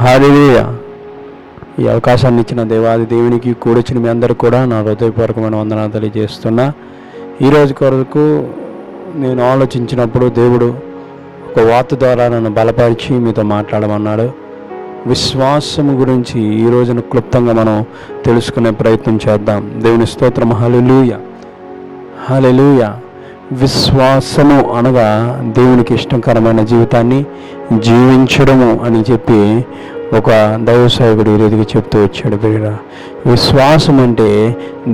హల్లెలూయా. ఈ అవకాశాన్ని ఇచ్చిన దేవాది దేవునికి కూడొచ్చిన మీ అందరూ కూడా నా హృదయపూర్వకమైన వందనాలు తెలియజేస్తున్నా. ఈరోజు కొరకు నేను ఆలోచించినప్పుడు దేవుడు ఒక వార్త ద్వారా నన్ను బలపరిచి మీతో మాట్లాడమన్నాడు. విశ్వాసము గురించి ఈ రోజున క్లుప్తంగా మనం తెలుసుకునే ప్రయత్నం చేద్దాం. దేవుని స్తోత్రం. హల్లెలూయా, హల్లెలూయా. విశ్వాసము అనగా దేవునికి ఇష్టకరమైన జీవితాన్ని జీవించడము అని చెప్పి ఒక దైవ సేవకుడు ఈ రీతిగా చెప్తూ వచ్చాడు. ప్రియుడా, విశ్వాసం అంటే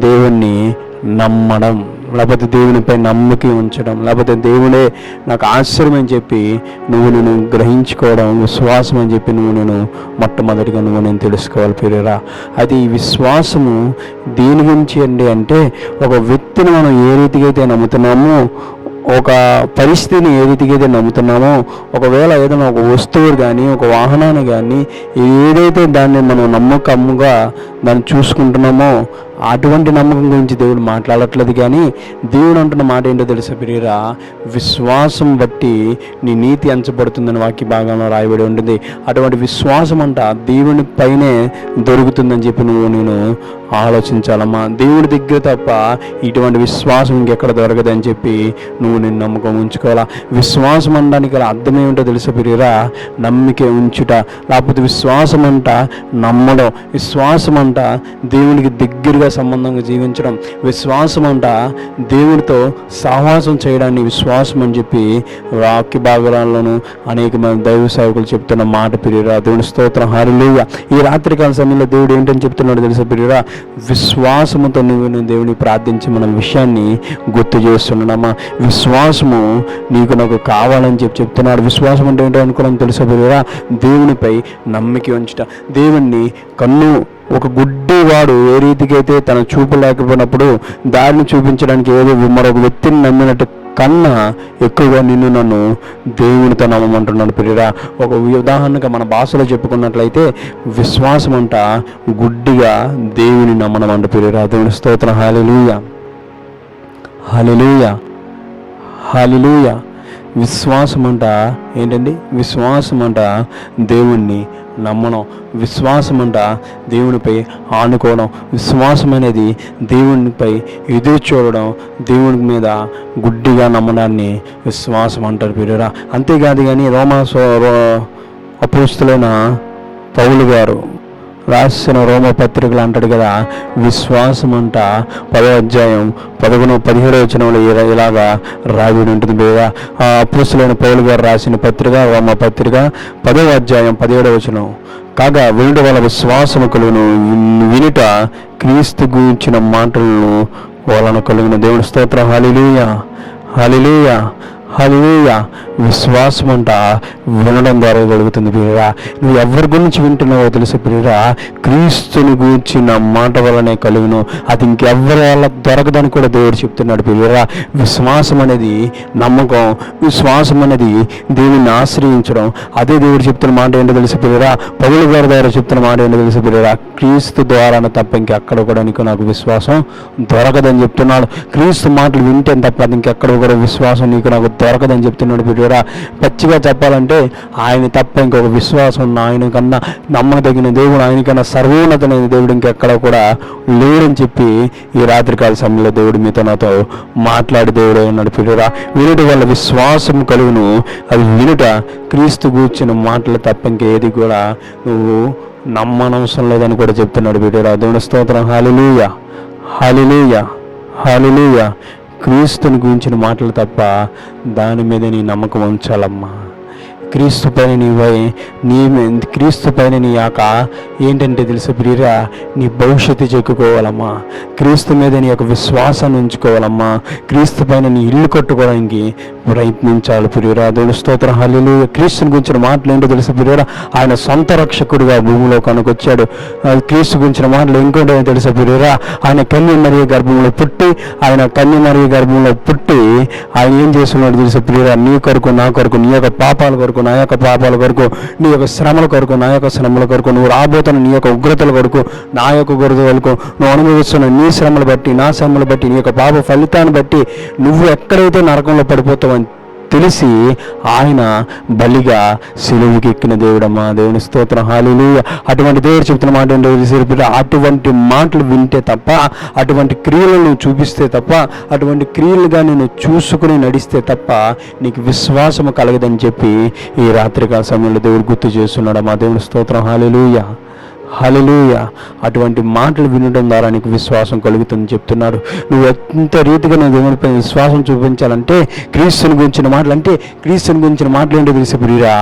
దేవుణ్ణి నమ్మడం, లేకపోతే దేవునిపై నమ్మకం ఉంచడం, లేకపోతే దేవుడే నాకు ఆశ్రయం అని చెప్పి నేను గ్రహించుకోవడం విశ్వాసం అని చెప్పి నేను మొట్టమొదటిగా నేను తెలుసుకోవాలి. ప్రియురా, అది విశ్వాసము దేని గురించి అంటే ఒక వ్యక్తిని మనం ఏ రీతిగా అయితే నమ్ముతున్నామో, ఒక పరిస్థితిని ఏ రీతిగా అయితే నమ్ముతున్నామో, ఒకవేళ ఏదైనా ఒక వస్తువు కానీ ఒక వాహనాన్ని కానీ ఏదైతే దాన్ని మనం నమ్మకంగా దాన్ని చూసుకుంటున్నామో అటువంటి నమ్మకం గురించి దేవుడు మాట్లాడట్లేదు. కానీ దేవుడు అంటున్న మాట ఏంటో తెలుసా ప్రియురా, విశ్వాసం బట్టి నీ నీతి ఎంచబడుతుందని వాక్య భాగంలో రాయబడి ఉంటుంది. అటువంటి విశ్వాసం అంట దేవుని పైనే దొరుకుతుందని చెప్పి నేను ఆలోచించాలమ్మా. దేవుడి దగ్గర తప్ప ఇటువంటి విశ్వాసం ఇంకెక్కడ దొరకదని చెప్పి నేను నమ్మకం ఉంచుకోవాలా. విశ్వాసం అనడానికి అర్థం ఏమిటో తెలుసా ప్రియురా, నమ్మిక ఉంచుట, లేకపోతే విశ్వాసం అంట నమ్మడం, విశ్వాసం అంట దేవునికి దగ్గరగా సంబంధంగా జీవించడం, విశ్వాసం అంట దేవుడితో సహవాసం చేయడాన్ని విశ్వాసం అని చెప్పి వాక్య భాగాల్లోనూ అనేక మంది దైవ సేవకులు చెప్తున్న మాట ప్రియురా. దేవుని స్తోత్రం. హల్లెలూయా. ఈ రాత్రికాల సమయంలో దేవుడు ఏంటని చెప్తున్నాడు తెలుసా ప్రియురా, విశ్వాసముతో నువ్వు దేవుని ప్రార్థించి మన విషయాన్ని గుర్తు చేస్తున్నామా. విశ్వాసము నీకు నాకు కావాలని చెప్పి చెప్తున్నాడు. విశ్వాసం అంటే ఏంటో అనుకోవడం తెలుసా ప్రియురా, దేవునిపై నమ్మిక ఉంచుట. దేవుణ్ణి ఒక గుడ్డివాడు ఏ రీతికి అయితే తన చూపు లేకపోయినప్పుడు దారిని చూపించడానికి ఏదో మరొక వ్యక్తిని నమ్మినట్టు కన్నా ఎక్కువగా నన్ను దేవునితో నమ్మమంటున్నాడు ప్రియురా. ఒక ఉదాహరణగా మన భాషలో చెప్పుకున్నట్లయితే విశ్వాసం అంట గుడ్డిగా దేవుని నమ్మడం అంట ప్రియురా. దేవుని స్తోత్రం. హల్లెలూయా, హల్లెలూయా, హల్లెలూయా. విశ్వాసం అంట ఏంటండి? విశ్వాసం అంట దేవుణ్ణి నమ్మడం, విశ్వాసం అంట దేవునిపై ఆనుకోవడం, విశ్వాసం అనేది దేవునిపై ఎదురు చూడడం, దేవుని మీద గుడ్డిగా నమ్మడాన్ని విశ్వాసం అంటారు ప్రియురా. అంతేకాదు కానీ అపోస్తలుడైన పౌలు గారు రాసిన రోమ పత్రికలు అంటాడు కదా, విశ్వాసం అంట 10వ అధ్యాయం 17వ వచనంలో ఇలాగా రాయబడి ఉంటుంది ప్రియురా. అపోస్తలుడైన పౌలు గారు రాసిన పత్రిక రోమ పత్రిక 10వ అధ్యాయం 17వ వచనం, కాగా వినుట వల్ల విశ్వాసము కలుగును, వినుట క్రీస్తు గురించిన మాటలను వలన కలుగును. దేవుని స్తోత్రం. హల్లెలూయా, హల్లెలూయా, హల్లెలూయా. విశ్వాసం అంట వినడం ద్వారా కలుగుతుంది ప్రియురా. నువ్వు ఎవరి గురించి వింటున్నావో తెలుసు ప్రియురా, క్రీస్తుని గురించిన మాట వల్లనే కలుగును. అది ఇంకెవరి వల్ల దొరకదని కూడా దేవుడు చెప్తున్నాడు ప్రియురా. విశ్వాసం అనేది నమ్మకం, విశ్వాసం అనేది దేవుని ఆశ్రయించడం. అదే దేవుడు చెప్తున్న మాట ఏంటో తెలుసు ప్రియురా, పౌలు గారి ద్వారా చెప్తున్న మాట ఏంటో తెలుసు ప్రియురా, క్రీస్తు ద్వారా తప్ప ఇంకెక్కడ కూడా నీకు నాకు విశ్వాసం దొరకదని చెప్తున్నాడు. క్రీస్తు మాటలు వింటే తప్ప అది ఇంకెక్కడ కూడా విశ్వాసం నీకు నాకు దొరకదని చెప్తున్నాడు ప్రియురా. పచ్చిగా చెప్పాలంటే ఆయన తప్ప ఇంకొక విశ్వాసం ఆయన కన్నా నమ్మదగిన దేవుడు, ఆయనకన్నా సర్వోన్నతమైన దేవుడు ఇంకెక్కడ కూడా లేడని చెప్పి ఈ రాత్రికాల సమయంలో దేవుడు మీతో నాతో మాట్లాడి దేవుడు ఉన్నాడు ప్రియురా. వినుట వల్ల విశ్వాసం కలుగును, అది వినుట క్రీస్తు గూర్చిన మాటలు తప్ప ఇంకేది కూడా నువ్వు నమ్మనవసరం లేదని కూడా చెప్తున్నాడు ప్రియురా. దేవుని స్తోత్రం. హల్లెలూయా, హల్లెలూయా, హల్లెలూయా. క్రీస్తుని గురించిన మాటలు తప్ప దాని మీద నీ నమ్మకం ఉంచాలమ్మా. క్రీస్తు పైన నీ యొక్క ఏంటంటే తెలుసు ప్రియురా, నీ భవిష్యత్తు చెక్కుకోవాలమ్మా. క్రీస్తు మీద నీ యొక్క విశ్వాసాన్ని ఉంచుకోవాలమ్మా. క్రీస్తు పైన నీ ఇల్లు కట్టుకోవడానికి ప్రయత్నించాలి ప్రియురా. దేవుని స్తోత్రం. హల్లెలూయా. క్రీస్తుని గురించిన మాటలు ఏంటో తెలుసు ప్రియురా, ఆయన సొంత రక్షకుడిగా భూమిలో కనుకొచ్చాడు. క్రీస్తు గురించిన మాటలు ఇంకోటో తెలుసు ప్రియురా, ఆయన కన్య మరియ గర్భంలో పుట్టి ఆయన ఏం చేస్తున్నాడు తెలుసు ప్రియురా, నీ కొరకు నా కొరకు, నీ యొక్క పాపాల కొరకు నా యొక్క పాపాల కొరకు, నీ యొక్క శ్రమల కొరకు నా యొక్క శ్రమల కొరకు, నువ్వు రాబోతున్న నీ యొక్క ఉగ్రతల కొరకు నా యొక్క ఉగ్రతల కొరకు, నువ్వు అనుభవిస్తున్న నీ శ్రమలు బట్టి నా శ్రమలు బట్టి నీ యొక్క పాప ఫలితాన్ని బట్టి నువ్వు ఎక్కడైతే నరకంలో పడిపోతావని తెలిసి ఆయన బలిగా సిలువుకి ఎక్కిన దేవుడమ్మా. దేవుని స్తోత్రం, హల్లెలూయా. అటువంటి దేవుడు చెప్తున్న మాట ఏంటో తెలిసి, అటువంటి మాటలు వింటే తప్ప, అటువంటి క్రియలను చూపిస్తే తప్ప, అటువంటి క్రియలుగా నేను చూసుకుని నడిస్తే తప్ప నీకు విశ్వాసము కలగదని చెప్పి ఈ రాత్రికాల సమయంలో దేవుడు గుర్తు చేస్తున్నాడమ్మా. దేవుని స్తోత్రం, హల్లెలూయా, హల్లెలూయా. అటువంటి మాటలు వినడం ద్వారా నీకు విశ్వాసం కలుగుతుందని చెప్తున్నాడు. నువ్వు ఎంత రీతిగా నువ్వు దేవునిపై విశ్వాసం చూపించాలంటే క్రీస్తుని గురించిన మాటలు, అంటే క్రీస్తుని గురించిన మాటలు ఏంటో తెలిసి ప్రియరా,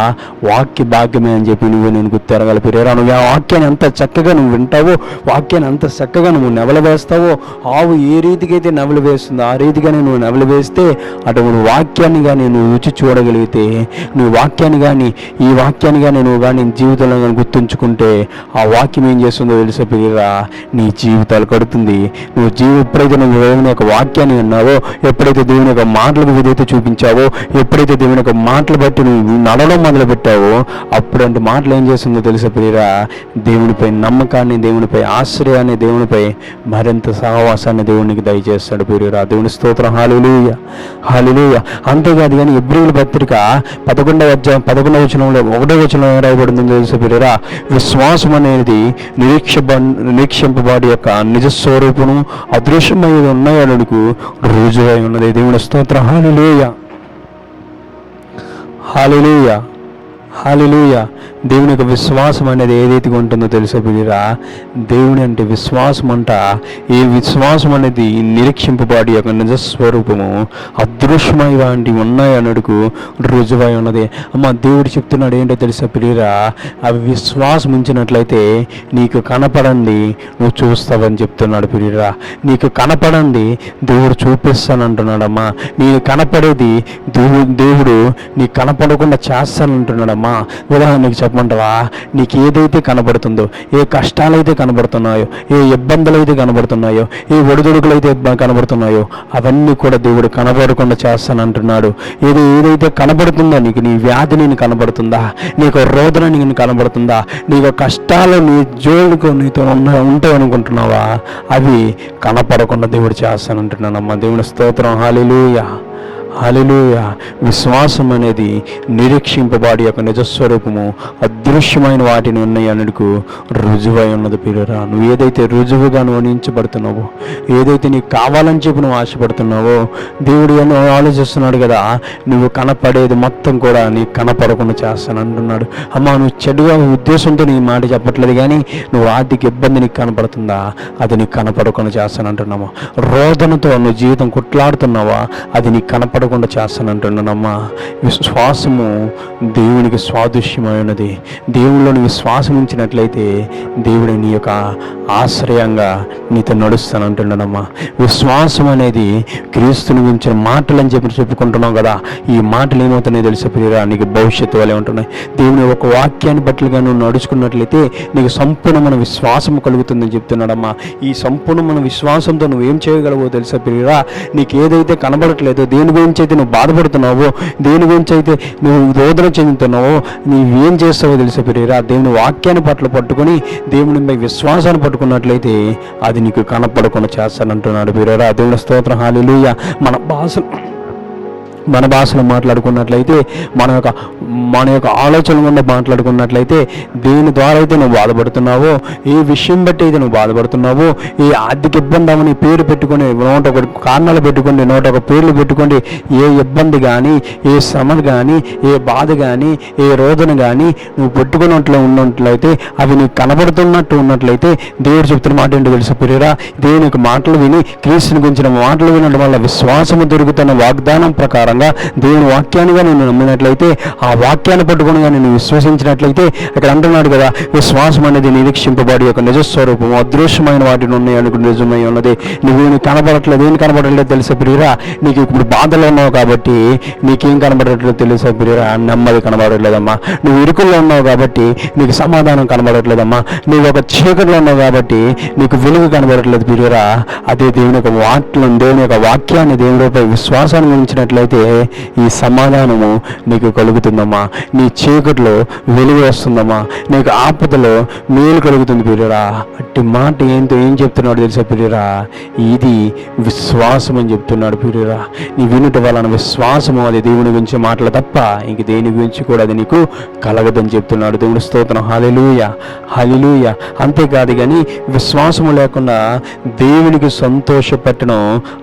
వాక్య భాగ్యమే అని చెప్పి నేను గుర్తెరగల ప్రియరా. నువ్వు ఆ వాక్యాన్ని ఎంత చక్కగా నువ్వు వింటావో, వాక్యాన్ని అంత చక్కగా నువ్వు నెవలు వేస్తావో, ఆవు ఏ రీతికైతే నెవలు వేస్తుందో ఆ రీతిగానే నువ్వు నెవలు వేస్తే అటువంటి వాక్యాన్ని కానీ నువ్వు రుచి చూడగలిగితే, నువ్వు వాక్యాన్ని కానీ ఈ వాక్యాన్ని కానీ నువ్వు కానీ జీవితంలో కానీ గుర్తుంచుకుంటే ఆ వాక్యం ఏం చేస్తుందో తెలిసే ప్రియరా, నీ జీవితాలు కడుతుంది. ఎప్పుడైతే నువ్వు దేవుని యొక్క వాక్యాన్ని విన్నావో, ఎప్పుడైతే దేవుని యొక్క మాటలకు విధేయత చూపించావో, ఎప్పుడైతే దేవుని యొక్క మాటలు బట్టి నువ్వు నడవడం మొదలు పెట్టావో, అప్పుడంటే మాటలు ఏం చేస్తుందో తెలిసే ప్రియరా, దేవునిపై నమ్మకాన్ని, దేవునిపై ఆశ్రయాన్ని, దేవునిపై మరింత సహవాసాన్ని దేవునికి దయచేస్తాడు ప్రియరా. దేవుని స్తోత్రం, హల్లెలూయా, హల్లెలూయా. అంతేకాదు కానీ హెబ్రీయుల పత్రిక 11వ అధ్యాయం 11వ వచనంలో 1వ వచనంలో రాయబడిందో తెలిసే ప్రియరా, విశ్వాసం అనేది నిరీక్షింపబడి యొక్క నిజస్వరూపము అదృశ్యమై ఉన్నాయనకు రుజువై ఉన్నది. దేవుని స్తోత్రం, హల్లెలూయా, హల్లెలూయా, హల్లెలూయా. దేవుని యొక్క విశ్వాసం అనేది ఏదైతే ఉంటుందో తెలుసా ప్రియరా, దేవుని అంటే విశ్వాసం అంట, ఈ విశ్వాసం అనేది నిరీక్షింపబడి యొక్క నిజస్వరూపము అదృశ్యమై వంటి ఉన్నాయన్నడుకు రుజువై ఉన్నది. అమ్మ, దేవుడు చెప్తున్నాడు ఏంటో తెలుసా ప్రియరా, అవి విశ్వాసం ఉంచినట్లయితే నీకు కనపడంది నువ్వు చూస్తావని చెప్తున్నాడు ప్రియరా. నీకు కనపడంది దేవుడు చూపిస్తానంటున్నాడమ్మా. నీకు కనపడేది దేవుడు నీకు కనపడకుండా చేస్తానంటున్నాడమ్మా. ఉదాహరణకి చెప్పమంటావా, నీకు ఏదైతే కనబడుతుందో, ఏ కష్టాలైతే కనబడుతున్నాయో, ఏ ఇబ్బందులు అయితే కనబడుతున్నాయో, ఏ ఒడిదుడుకులు అయితే కనబడుతున్నాయో, అవన్నీ కూడా దేవుడు కనబడకుండా చేస్తానంటున్నాడు. ఏదైతే కనబడుతుందో నీకు, నీ వ్యాధి నేను కనబడుతుందా, నీకు రోదన నీకు కనబడుతుందా, నీకు కష్టాలు నీ జోడుకు నీతో ఉంటాయి అనుకుంటున్నావా, అవి కనపడకుండా దేవుడు చేస్తానంటున్నానమ్మా. దేవుని స్తోత్రం, హల్లెలూయా, హల్లెలూయా. విశ్వాసం అనేది నిరీక్షింపబడి యొక్క నిజస్వరూపము అదృశ్యమైన వాటిని ఉన్నాయి అన్నట్టుకు రుజువై ఉన్నది ప్రియరా. నువ్వు ఏదైతే రుజువుగా నువ్వు వర్ణించబడుతున్నావో, ఏదైతే నీకు కావాలని చెప్పి నువ్వు ఆశపడుతున్నావో, దేవుడు ఏమో ఆలోచిస్తున్నాడు కదా, నువ్వు కనపడేది మొత్తం కూడా నీకు కనపడకుండా చేస్తాను అంటున్నాడు. అమ్మ, నువ్వు చెడుగా ఉద్దేశంతో నీ మాట చెప్పట్లేదు, కానీ నువ్వు ఆర్థిక ఇబ్బంది నీకు కనపడుతుందా, అది నీకు కనపడకుండా చేస్తాను అంటున్నావా. రోదనతో నువ్వు జీవితం కుట్లాడుతున్నావా, అది నీకు కనపడకుండా చేస్తానంటున్నానమ్మా. విశ్వాసము దేవునికి స్వాదృశ్యమైనది. దేవుళ్ళని విశ్వాసం ఉంచినట్లయితే దేవుడు నీ యొక్క ఆశ్రయంగా నీతో నడుస్తానంటున్నానమ్మా. విశ్వాసం అనేది క్రీస్తుని గురించిన మాటలని చెప్పుకుంటున్నాం కదా, ఈ మాటలు ఏమవుతున్నాయో తెలిసే ప్రియరా, నీకు భవిష్యత్తు వలె ఉంటున్నాయి. దేవుని ఒక వాక్యాన్ని బట్లుగా నువ్వు నడుచుకున్నట్లయితే నీకు సంపూర్ణమైన విశ్వాసం కలుగుతుందని చెప్తున్నాడమ్మా. ఈ సంపూర్ణమైన విశ్వాసంతో నువ్వేం చేయగలవో తెలుసా ప్రియరా, నీకు ఏదైతే కనబడట్లేదో, దేని గురించి అయితే నువ్వు బాధపడుతున్నావో, దేని గురించి అయితే నువ్వు రోదన చెందుతున్నావో, నీవేం చేస్తావో తెలుసా ప్రియరా, దేవుని వాక్యాన్ని పట్టుకొని దేవునిపై విశ్వాసాన్ని పట్టుకున్నట్లయితే అది నీకు కనపడకుండా చేస్తానంటున్నాడు ప్రియరా. దేవుని స్తోత్రం, హల్లెలూయా. మన భాషలో మాట్లాడుకున్నట్లయితే, మన యొక్క ఆలోచన గుండా మాట్లాడుకున్నట్లయితే, దేని ద్వారా అయితే నువ్వు బాధపడుతున్నావో, ఏ విషయం బట్టి అయితే నువ్వు బాధపడుతున్నావో, ఏ ఆర్థిక ఇబ్బంది అని పేరు పెట్టుకొని నోట ఒక కారణాలు పెట్టుకోండి, నోట ఒక పేర్లు పెట్టుకోండి, ఏ ఇబ్బంది కానీ, ఏ శ్రమ కానీ, ఏ బాధ కానీ, ఏ రోదన కానీ నువ్వు ఉన్నట్లయితే, అవి నీకు కనబడుతున్నట్టు ఉన్నట్లయితే, దేవుడు చెప్తున్న మాట ఏంటో తెలుసు ప్రియరా, దేవుని యొక్క మాటలు విని, క్రీస్తుని గురించిన మాటలు వినడం వల్ల విశ్వాసము దొరుకుతున్న వాగ్దానం ప్రకారం దేవుని వాక్యాన్నిగా నేను నమ్మినట్లయితే, ఆ వాక్యాన్ని పట్టుకునిగా నేను విశ్వసించినట్లయితే, ఇక్కడ అంటున్నాడు కదా, విశ్వాసం అనేది నిరీక్షింపబడి యొక్క నిజస్వరూపము అదృశ్యమైన వాటిని ఉన్నాయి అనుకుని నిజమై ఉన్నది. నువ్వేమి కనబడట్లేదు, ఏం కనబడట్లేదు తెలుసా ప్రియరా, నీకు ఇప్పుడు బాధలో ఉన్నావు కాబట్టి నీకేం కనబడట్లేదు తెలుసా ప్రియరా, నెమ్మది కనబడట్లేదమ్మా. నువ్వు ఇరుకుల్లో ఉన్నావు కాబట్టి నీకు సమాధానం కనబడట్లేదమ్మా. నువ్వు ఒక చీకటిలో ఉన్నావు కాబట్టి నీకు వెలుగు కనబడట్లేదు ప్రియరా. అదే దేవుని యొక్క వాక్యాన్ని, దేవునిపై విశ్వాసాన్ని ఉంచినట్లయితే ఈ సమాధానము నీకు కలుగుతుందమ్మా. నీ చీకట్లో వెలుగు వస్తుందమ్మా. నీకు ఆపదలో మేలు కలుగుతుంది ప్రియురా. అట్టి మాట ఏం చెప్తున్నాడు తెలుసా ప్రియురా? ఇది విశ్వాసం అని చెప్తున్నాడు ప్రియురా. నీ వినుట వలన విశ్వాసము, అది దేవుని గురించి మాటలు తప్ప ఇంక దేని గురించి కూడా అది నీకు కలగదని చెప్తున్నాడు. దేవుని స్తోత్రం. హల్లెలూయా, హల్లెలూయా. అంతేకాదు కానీ విశ్వాసము లేకుండా దేవునికి సంతోషపెట్టడం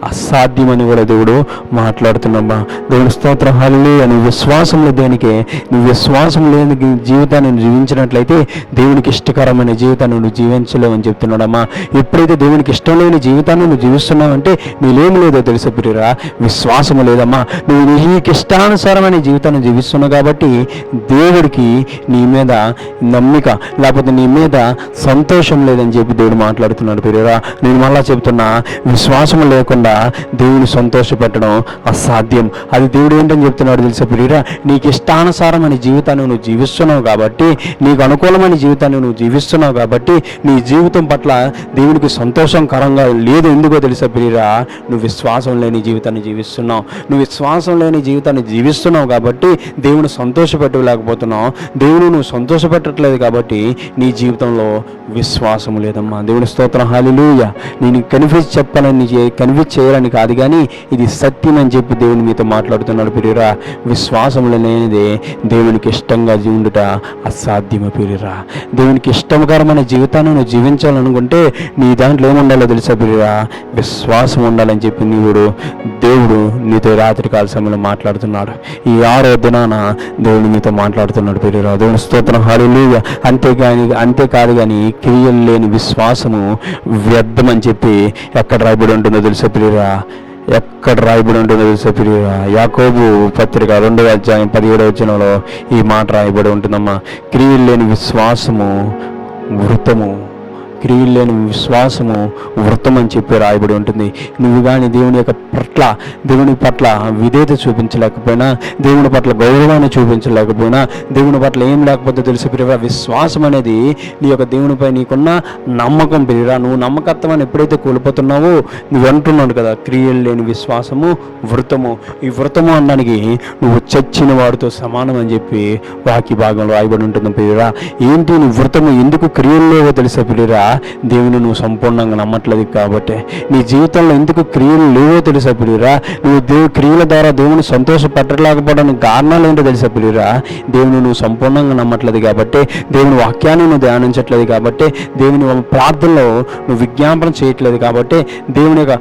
అసాధ్యమని కూడా దేవుడు మాట్లాడుతున్నామ్మా. దేవుని స్తోత్రం. హల్లెలూయా. నీ విశ్వాసంలో దేనికే, నువ్వు విశ్వాసం లేని జీవితాన్ని జీవించినట్లయితే దేవునికి ఇష్టకరమైన జీవితాన్ని నువ్వు జీవించలేవని చెప్తున్నాడమ్మా. ఎప్పుడైతే దేవునికి ఇష్టం లేని జీవితాన్ని నువ్వు జీవిస్తున్నావంటే నీలేమి లేదో తెలుసా ప్రియురా? విశ్వాసము లేదమ్మా. నువ్వు నీకు ఇష్టానుసారమైన జీవితాన్ని జీవిస్తున్నావు కాబట్టి దేవుడికి నీ మీద నమ్మిక లేకపోతే నీ మీద సంతోషం లేదని చెప్పి దేవుడు మాట్లాడుతున్నాడు ప్రియురా. నేను మళ్ళా చెప్తున్నా, విశ్వాసం లేకుండా దేవుని సంతోషపెట్టడం అసాధ్యం. అది దేవుడు ఏంటని చెప్తున్నాడు తెలుసా ప్రియురా? నీకు ఇష్టానుసారమైన జీవితాన్ని నువ్వు జీవిస్తున్నావు కాబట్టి, నీకు అనుకూలమైన జీవితాన్ని నువ్వు జీవిస్తున్నావు కాబట్టి నీ జీవితం పట్ల దేవునికి సంతోషకరంగా లేదు. ఎందుకో తెలుసా ప్రియురా? నువ్వు విశ్వాసం లేని జీవితాన్ని జీవిస్తున్నావు. నువ్వు విశ్వాసం లేని జీవితాన్ని జీవిస్తున్నావు కాబట్టి దేవుని సంతోషపెట్టలేకపోతున్నావు. దేవుని నువ్వు సంతోషపెట్టట్లేదు కాబట్టి నీ జీవితంలో విశ్వాసం లేదమ్మా. దేవుని స్తోత్రం. హల్లెలూయా. నేను కన్ఫ్యూజ్ చెప్పాలని, కన్ఫ్యూజ్ చేయాలని కాదు కానీ ఇది సత్యం అని చెప్పి దేవుని మీతో మాట్లాడుతున్నాడు ప్రియురా. విశ్వాసం లేనిదే దేవునికి ఇష్టంగా ఉండుట అసాధ్యమే ప్రియురా. దేవునికి ఇష్టకరమైన జీవితాన్ని నువ్వు జీవించాలనుకుంటే నీ దాంట్లో ఏముండాలో తెలుసా ప్రియురా? విశ్వాసం ఉండాలని చెప్పి దేవుడు నీతో రాత్రికాల సమయంలో మాట్లాడుతున్నాడు. ఈ 6వ దినాన దేవుడు మీతో మాట్లాడుతున్నాడు ప్రియురా. దేవుని స్తోత్రం. హల్లెలూయా. అంతేకాదు కానీ క్రియలు లేని విశ్వాసము వ్యర్థమని చెప్పి ఎక్కడ రాయబడి ఉంటుందో తెలుసా ప్రియురా? ఎక్కడ రాయబడి ఉంటుందో తెలుసా ప్రియురా? యాకోబు పత్రిక 2వ అధ్యాయం 17వ వచనంలో ఈ మాట రాయబడి ఉంటుందమ్మా. క్రియలు లేని విశ్వాసము వృతము, క్రియలు లేని విశ్వాసము వృతం అని చెప్పి రాయబడి ఉంటుంది. నువ్వు కానీ దేవుని పట్ల విధేయత చూపించలేకపోయినా, దేవుని పట్ల గౌరవాన్ని చూపించలేకపోయినా, దేవుని పట్ల ఏం లేకపోతే తెలుసు ప్రియురా, విశ్వాసం అనేది నీ యొక్క దేవునిపై నీకున్న నమ్మకం ప్రియురా. నువ్వు నమ్మకత్వాన్ని ఎప్పుడైతే కోల్పోతున్నావో నువ్వు అంటున్నాడు కదా, క్రియలు లేని విశ్వాసము వృతము. ఈ వృతము అనడానికి నువ్వు చచ్చిన వాడితో సమానం అని చెప్పి వాక్య భాగంలో రాయబడి ఉంటుంది ప్రియురా. ఏంటి నీ వృతము? ఎందుకు క్రియలు లేవో తెలుసా ప్రియురా? దేవుని నువ్వు సంపూర్ణంగా నమ్మట్లేదు కాబట్టి. నీ జీవితంలో ఎందుకు క్రియలు లేవో తెలుసా ప్రియురా? నువ్వు క్రియల ద్వారా దేవుని సంతోషపెట్టలేకపోవడానికి కారణాలు ఏంటో తెలుసా ప్రియురా? దేవుని నువ్వు సంపూర్ణంగా నమ్మట్లేదు కాబట్టి, దేవుని వాక్యాన్ని నువ్వు ధ్యానించట్లేదు కాబట్టి, దేవుని ప్రార్థనలో నువ్వు విజ్ఞాపన చేయట్లేదు కాబట్టి, దేవుని యొక్క